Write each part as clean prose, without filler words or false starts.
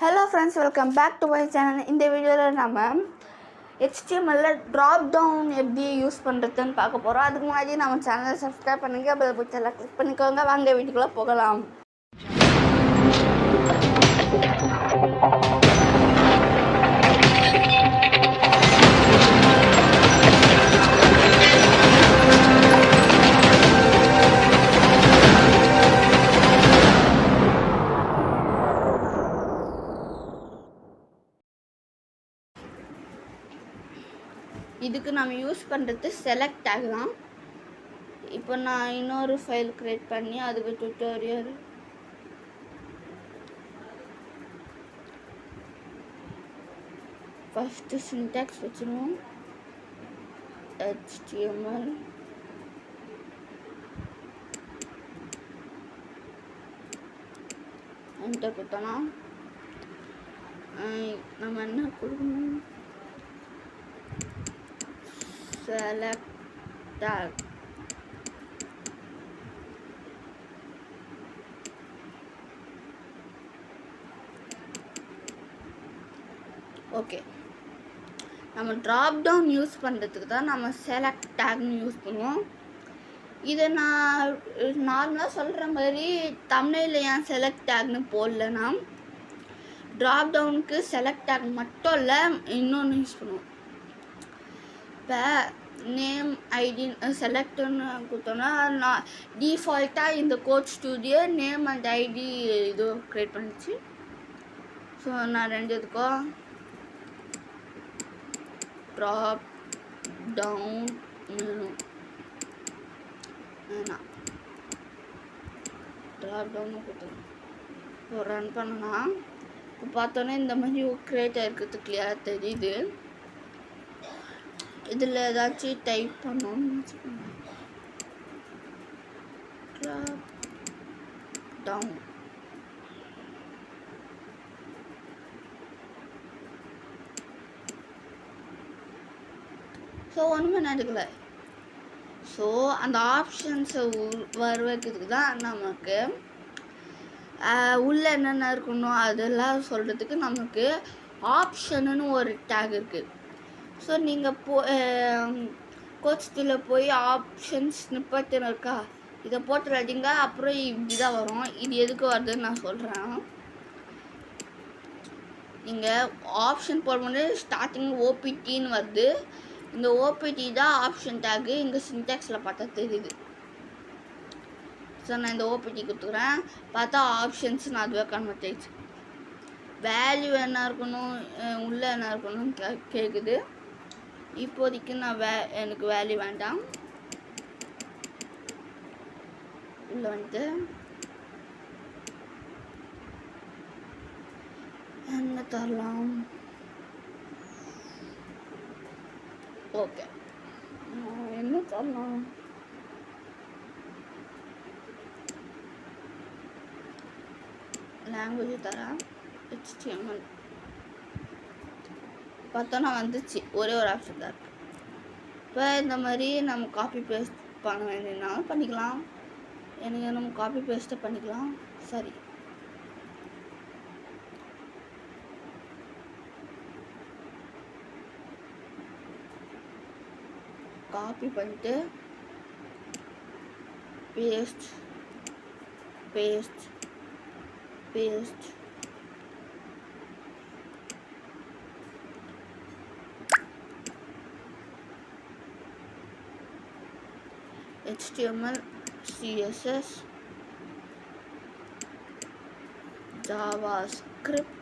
Hello friends, welcome back to my channel. இந்த வீடியோவில் நம்ம HTML ட்ராப் டவுன் எப்படி யூஸ் பண்ணுறதுன்னு பார்க்க போகிறோம். அதுக்கு முன்னாடி நம்ம சேனலை சப்ஸ்கிரைப் பண்ணிக்க, பெல் பட்டனை கிளிக் பண்ணிக்கோங்க. வாங்க வீட்டுக்குள்ளே போகலாம். இதுக்கு நம்ம யூஸ் பண்ணுறது செலக்ட் டேக் தான். இப்போ நான் இன்னொரு ஃபைல் க்ரியேட் பண்ணி அதுக்கு டுட்டோரியல் ஃபஸ்ட்டு சின்டாக்ஸ் வச்சுருவோம். HTML என்டர் கொடுத்தோன்னா நம்ம என்ன கொடுக்கணும், select tag. ஓகே, நம்ம ட்ராப் டவுன் யூஸ் பண்ணுறதுக்கு தான் நம்ம செலக்ட் டேக்னு யூஸ் பண்ணுவோம். இதை நான் நார்மலாக சொல்கிற மாதிரி தமிழில் ஏன் செலக்ட் டேக்னு போடலன்னா, ட்ராப் டவுனுக்கு செலக்ட் டேக் மட்டும் இல்லை, இன்னொன்று யூஸ் பண்ணுவோம். இப்போ நேம் ஐடி செலக்ட்னு கொடுத்தோன்னா நான் டிஃபால்ட்டாக இந்த code studio name and ID இது க்ரியேட் பண்ணிச்சு. ஸோ நான் ரெண்டு இதுக்கும் ட்ராப் டவுன் வேணும். வேணாம், ட்ராப் டவுன் கொடுத்துருவோம். ஸோ ரன் பண்ணோன்னா இப்போ பார்த்தோன்னே இந்த மாதிரி க்ரியேட் ஆகிருக்கிறது கிளியராக தெரியுது. இதில் ஏதாச்சும் டைப் பண்ணோன்னு ட்ராப் டவுன். ஸோ ஒன்றுமே நடக்கலை. ஸோ அந்த ஆப்ஷன்ஸை வர வைக்கிறதுக்கு தான் நமக்கு உள்ளே என்னென்ன இருக்கணும் அதெல்லாம் சொல்கிறதுக்கு நமக்கு ஆப்ஷனுன்னு ஒரு டேக் இருக்குது. ஸோ நீங்கள் கோட்ஸ்டில் போய் ஆப்ஷன்ஸ் ஸ்னிப்பெட்னு இருக்கா, இதை போட்டுறாதீங்க. அப்புறம் இப்படி தான் வரும். இது எதுக்கு வருதுன்னு நான் சொல்கிறேன். நீங்கள் ஆப்ஷன் போடும்போது ஸ்டார்டிங் ஓபிடின்னு வருது. இந்த ஓபிடி தான் ஆப்ஷன் டேக்கு. இங்கே சின்டாக்ஸில் பார்த்தா தெரியுது. ஸோ நான் இந்த ஓபிடி கொடுத்துக்கிறேன். பார்த்தா ஆப்ஷன்ஸ் நான் அதுவே கன்வெர்ட் ஆயிடுச்சு. வேல்யூ என்ன இருக்கணும், உள்ளே என்ன இருக்கணும்னு கேட்குது. இப்போதைக்கு நான் எனக்கு வேல்யூ வேண்டாம். உள்ள வந்துட்டு என்ன தரலாம்? ஓகே, என்ன தரலாம்? லாங்குவேஜ் தரேன். HTML பார்த்தோன்னா வந்துச்சு. ஒரே ஒரு ஆப்ஷன் தான் இருக்குது. இப்போ இந்த மாதிரி நம்ம காப்பி பேஸ்ட் பண்ண வேண்டியதுனாலும் பண்ணிக்கலாம். எனக்கு நம்ம காப்பி பேஸ்ட்டை பண்ணிக்கலாம். சரி, காப்பி பண்ணிட்டு paste paste paste HTML CSS JavaScript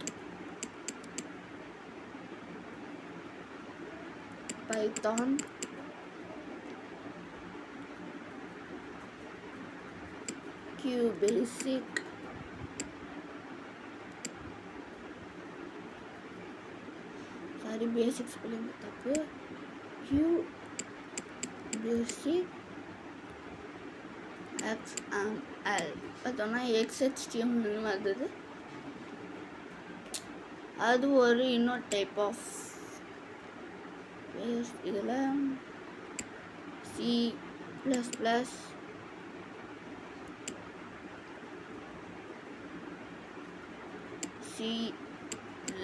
Python QBasic sorry basic spelling தப்பு. QBasic XML பார்த்தோன்னா XHTML வந்தது. அது ஒரு இன்னொரு டைப் ஆஃப் பேஸ்ட். இதில் C++ C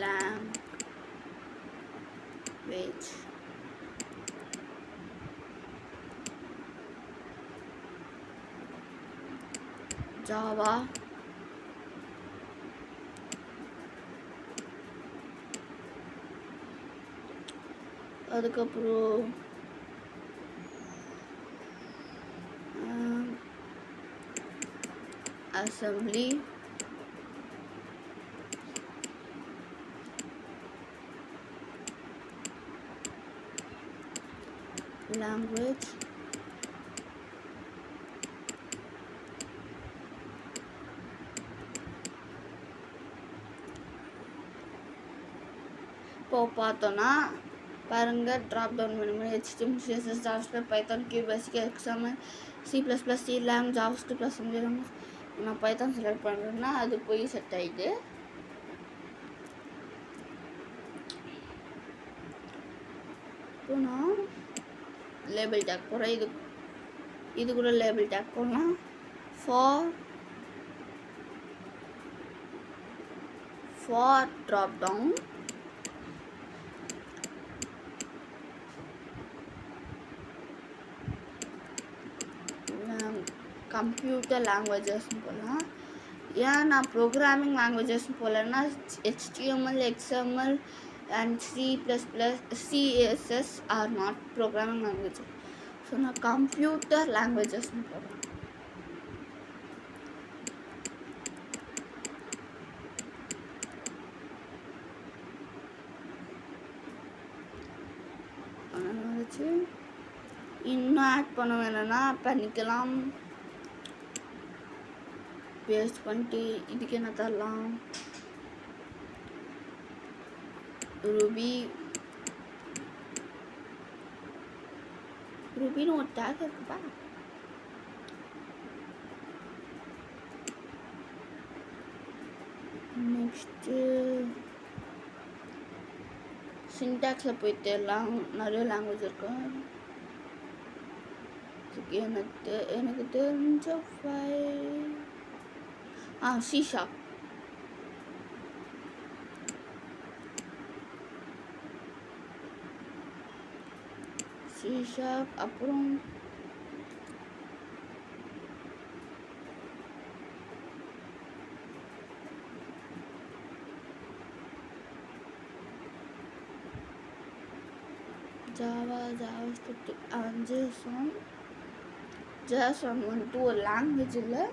language. Java, அதுக்கப்புறம் assembly, language, இப்போ பார்த்தோன்னா பாருங்கள் drop down menu HTML, CSS, JavaScript, Python, QBasic, XML, C++, C lang, JavaScript, assembly language. நான் பைத்தான் செலக்ட் பண்ணுறேன்னா அது போய் செட் ஆகிட்டு இப்போ நான் லேபிள் டேக் போகிறேன். இது கூட லேபிள் டேக் போடலாம். ஃபார் ட்ராப் டவுன் கம்ப்யூட்டர் லாங்குவேஜஸ்ன்னு போகலாம். ஏன் நான் ப்ரோக்ராமிங் லாங்குவேஜஸ்ன்னு போகலன்னா HTML, XML and C++, CSS are not programming languages. So நான் கம்ப்யூட்டர் லாங்குவேஜஸ்ன்னு போகிறேன். வச்சு இன்னும் ஆட் பண்ண வேணும்னா பண்ணிக்கலாம். பேஸ்ட் பண்ணிட்டு இதுக்கு என்ன தரலாம், ரூபின்னு ஒரு டேக் இருக்குப்பா. நெக்ஸ்ட்டு சின்டாக்ஸில் போய் தேடலாம். நிறைய லாங்குவேஜ் இருக்கும். எனக்கு தெரிஞ்ச C#. அப்புறம் ஜாவா, JavaScript, JSON வந்துட்டு ஒரு லாங்குவேஜ் இல்லை.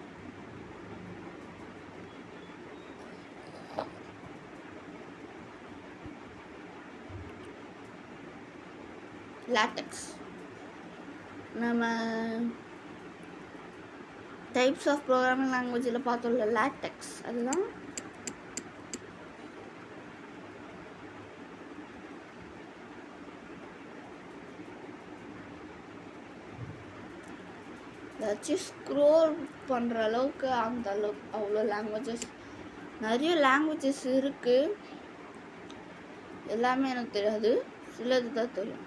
லாட்டெக்ஸ் நம்ம டைப்ஸ் ஆஃப் ப்ரோக்ராமிங் லாங்குவேஜில் பார்த்தோம்ல, லாட்டெக்ஸ் அதுதான். ஏதாச்சும் ஸ்க்ரோல் பண்ணுற அளவுக்கு அவ்வளோ லாங்குவேஜஸ், நிறைய லாங்குவேஜஸ் இருக்குது. எல்லாமே எனக்கு தெரியாது, சிலது தான் தெரியும்.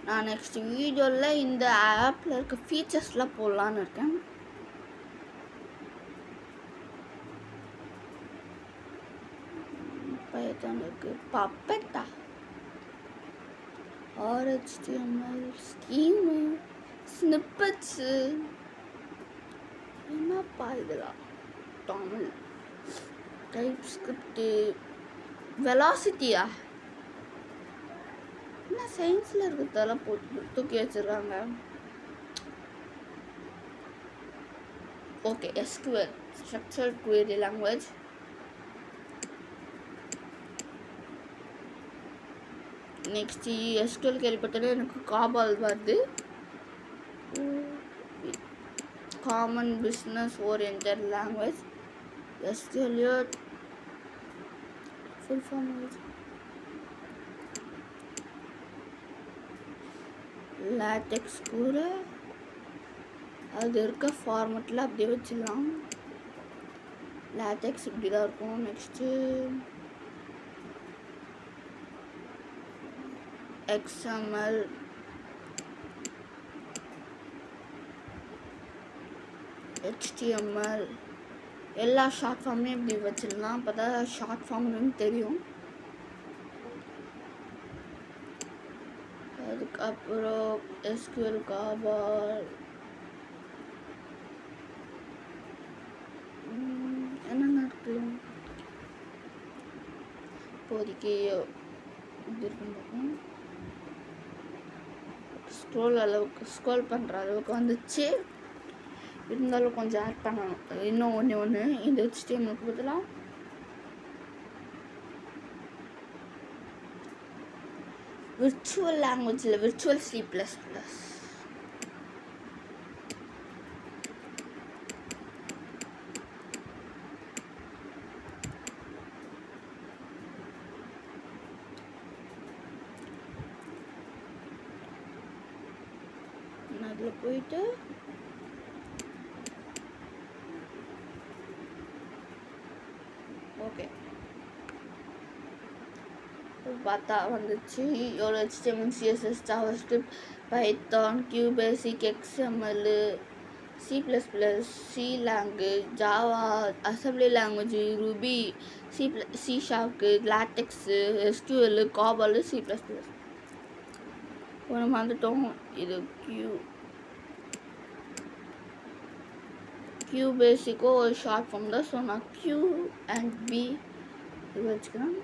நான் நெக்ஸ்ட் வீடியோவில் இந்த ஆப்பில் இருக்க ஃபீச்சர்ஸ்லாம் போடலான்னு இருக்கேன். பைத்தான் இருக்கு, பப்பெட்டா, HTML, ஸ்கீமு, ஸ்னிப்பட்ஸு, என்னப்பா இதெல்லாம், தமிழ், டைப் ஸ்கிரிப்டு, வெலாசிட்டியா, என்ன சயின்ஸில் இருக்கிறதெல்லாம் போட்டு தூக்கி வச்சிருக்காங்க. Okay, SQL, structured query language. Next SQL கேள்விப்பட்டாலே எனக்கு காபால் வருது. Common business oriented language. SQL full form LaTeX கூட அது இருக்க ஃபார்மெட்டில் அப்படியே வச்சிடலாம். லாட்டெக்ஸ் இப்படி தான் இருக்கும். நெக்ஸ்ட்டு XML, HTML எல்லா ஷார்ட் ஃபார்மே இப்படி வச்சிடலாம். அப்போ தான் ஷார்ட் ஃபார்ம்னு தெரியும். அதுக்கப்புறம் SQL காபால் என்னென்ன இருக்கு இப்போதைக்கு இது இருக்குன்னு பார்ப்போம். ஸ்க்ரோல் பண்ணுற அளவுக்கு வந்துச்சு. இருந்தாலும் கொஞ்சம் ஆட் பண்ணணும். இன்னும் ஒன்று இந்த HTML பதிலாக விர்ச்சுவல் லாங்குவேஜில் விர்ச்சுவல் C++. அதில் போயிட்டு ஓகே பார்த்தா வந்துச்சு. எவ்வளோ HTML, CSS, JavaScript, Python, QBasic, XML, C++, C language, Java, assembly language, Ruby, C Sharp, LaTeX, SQL, COBOL, C++. நம்ம வந்துட்டோம். இது QBasicோ ஒரு ஷார்ட் ஃபார்ம் தான். ஸோ நான் Q and B இது வச்சுக்கிறேன்.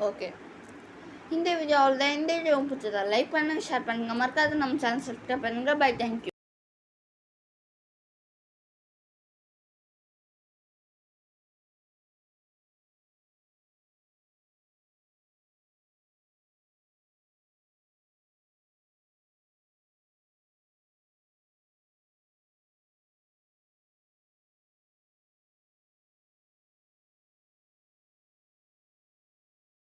ஓகே, இந்த வீடியோ அவ்வளோதான். இந்த வீடியோ பிடிச்சதா லைக் பண்ணுங்கள், ஷேர் பண்ணுங்கள், மறக்காத நம்ம சேனல் சப்ஸ்கிரைப் பண்ணுங்கள். Bye, thank you.